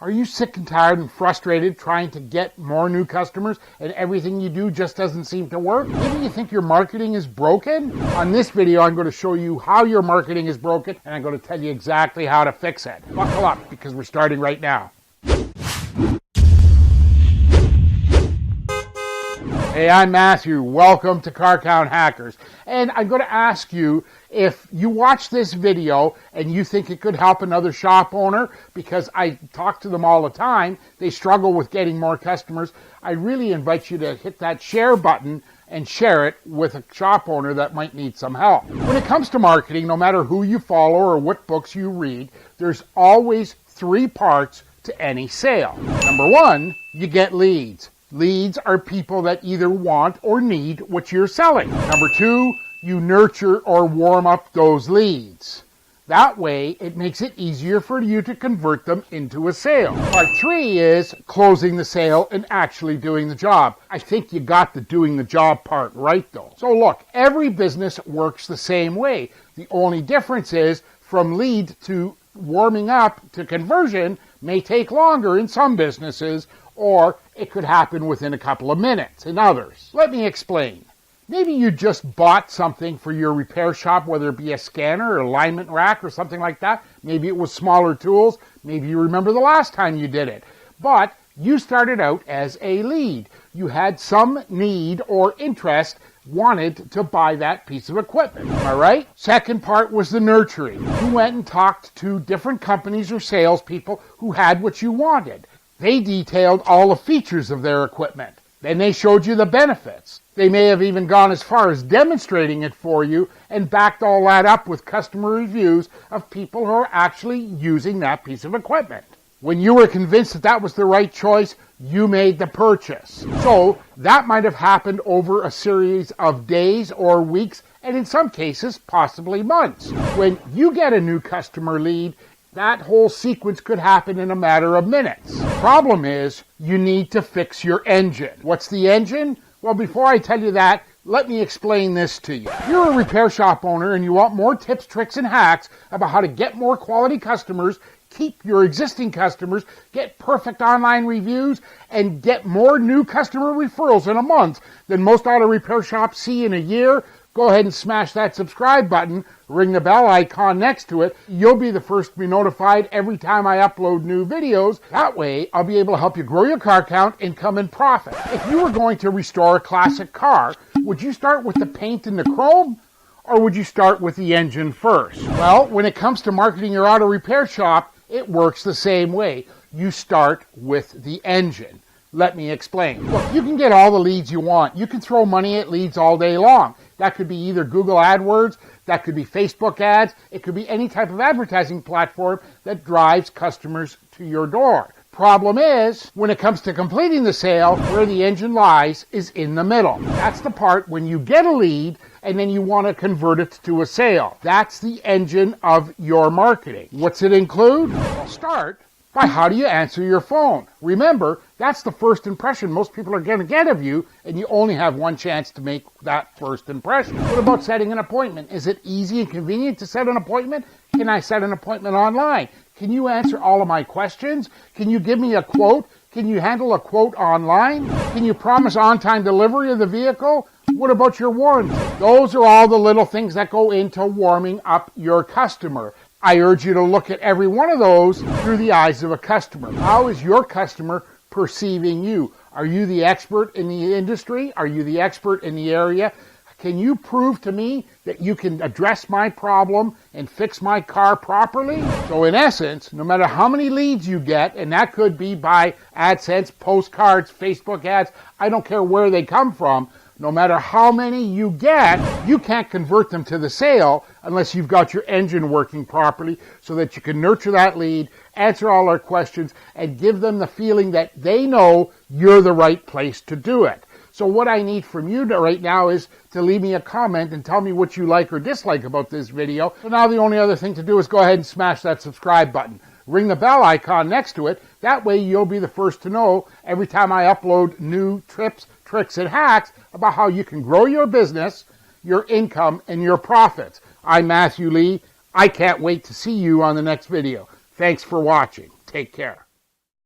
Are you sick and tired and frustrated trying to get more new customers and everything you do just doesn't seem to work? Maybe you think your marketing is broken? On this video, I'm going to show you how your marketing is broken, and I'm going to tell you exactly how to fix it. Buckle up, because we're starting right now. Hey, I'm Matthew. Welcome to Car Count Hackers. And I'm going to ask you, if you watch this video and you think it could help another shop owner, because I talk to them all the time, they struggle with getting more customers, I really invite you to hit that share button and share it with a shop owner that might need some help. When it comes to marketing, no matter who you follow or what books you read, there's always three parts to any sale. Number one, you get leads. Leads are people that either want or need what you're selling. Number two, you nurture or warm up those leads. That way, it makes it easier for you to convert them into a sale. Part three is closing the sale and actually doing the job. I think you got the doing the job part right though. So look, every business works the same way. The only difference is from lead to warming up to conversion may take longer in some businesses, or it could happen within a couple of minutes in others. Let me explain. Maybe you just bought something for your repair shop, whether it be a scanner or alignment rack or something like that. Maybe it was smaller tools. Maybe you remember the last time you did it. But you started out as a lead. You had some need or interest, wanted to buy that piece of equipment. Am I right? Second part was the nurturing. You went and talked to different companies or salespeople who had what you wanted. They detailed all the features of their equipment. Then they showed you the benefits. They may have even gone as far as demonstrating it for you and backed all that up with customer reviews of people who are actually using that piece of equipment. When you were convinced that that was the right choice, you made the purchase. So that might have happened over a series of days or weeks, and in some cases, possibly months. When you get a new customer lead, that whole sequence could happen in a matter of minutes. Problem is, you need to fix your engine. What's the engine? Well, before I tell you that, let me explain this to you. If you're a repair shop owner and you want more tips, tricks, and hacks about how to get more quality customers, keep your existing customers, get perfect online reviews, and get more new customer referrals in a month than most auto repair shops see in a year, go ahead and smash that subscribe button, ring the bell icon next to it. You'll be the first to be notified every time I upload new videos. That way, I'll be able to help you grow your car count, income, and profit. If you were going to restore a classic car, would you start with the paint and the chrome? Or would you start with the engine first? Well, when it comes to marketing your auto repair shop, it works the same way. You start with the engine. Let me explain. Look, you can get all the leads you want. You can throw money at leads all day long. That could be either Google AdWords, that could be Facebook ads, it could be any type of advertising platform that drives customers to your door. Problem is, when it comes to completing the sale, where the engine lies is in the middle. That's the part when you get a lead and then you want to convert it to a sale. That's the engine of your marketing. What's it include? Well, start by how do you answer your phone. Remember, that's the first impression most people are going to get of you, and you only have one chance to make that first impression. What about setting an appointment? Is it easy and convenient to set an appointment? Can I set an appointment online? Can you answer all of my questions? Can you give me a quote? Can you handle a quote online? Can you promise on-time delivery of the vehicle? What about your warranty? Those are all the little things that go into warming up your customer. I urge you to look at every one of those through the eyes of a customer. How is your customer perceiving you? Are you the expert in the industry? Are you the expert in the area? Can you prove to me that you can address my problem and fix my car properly? So in essence, no matter how many leads you get, and that could be by AdSense, postcards, Facebook ads, I don't care where they come from, no matter how many you get, you can't convert them to the sale unless you've got your engine working properly so that you can nurture that lead, answer all their questions, and give them the feeling that they know you're the right place to do it. So what I need from you right now is to leave me a comment and tell me what you like or dislike about this video. So now the only other thing to do is go ahead and smash that subscribe button. Ring the bell icon next to it. That way you'll be the first to know every time I upload new tips, tricks, and hacks about how you can grow your business, your income, and your profits. I'm Matthew Lee. I can't wait to see you on the next video. Thanks for watching. Take care.